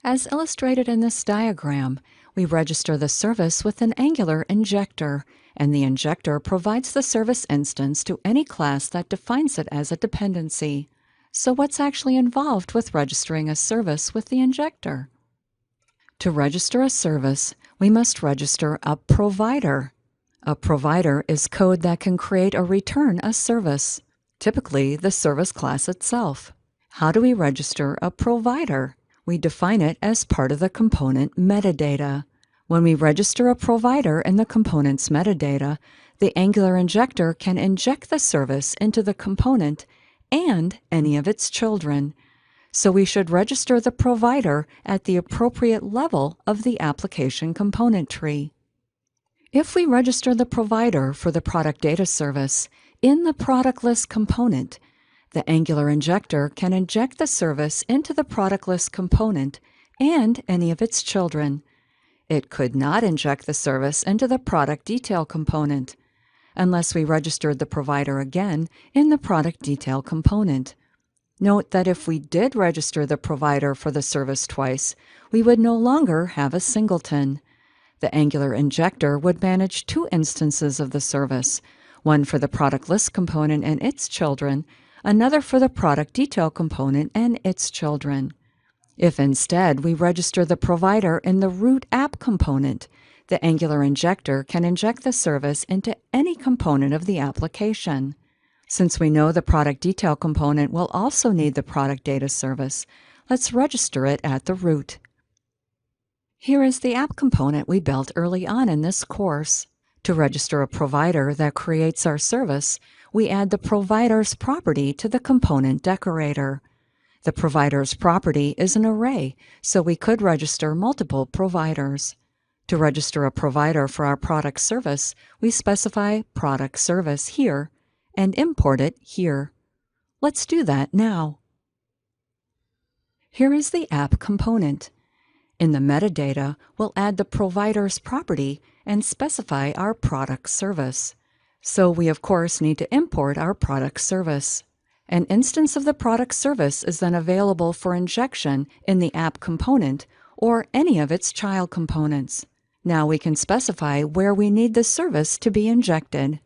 As illustrated in this diagram, we register the service with an Angular injector, and the injector provides the service instance to any class that defines it as a dependency. So what's actually involved with registering a service with the injector? To register a service, we must register a provider. A provider is code that can create or return a service, typically the service class itself. How do we register a provider? We define it as part of the component metadata. When we register a provider in the component's metadata, the Angular injector can inject the service into the component and any of its children. So we should register the provider at the appropriate level of the application component tree. If we register the provider for the product data service in the product list component, the Angular injector can inject the service into the product list component and any of its children. It could not inject the service into the product detail component unless we registered the provider again in the product detail component. Note that if we did register the provider for the service twice, we would no longer have a singleton. The Angular injector would manage two instances of the service, one for the product list component and its children, another for the product detail component and its children. If instead we register the provider in the root app component, the Angular injector can inject the service into any component of the application. Since we know the product detail component will also need the product data service, let's register it at the root. Here is the app component we built early on in this course. To register a provider that creates our service, we add the provider's property to the component decorator. The provider's property is an array, so we could register multiple providers. To register a provider for our product service, we specify product service here and import it here. Let's do that now. Here is the app component. In the metadata, we'll add the provider's property and specify our product service. So we of course need to import our product service. An instance of the product service is then available for injection in the app component or any of its child components. Now we can specify where we need the service to be injected.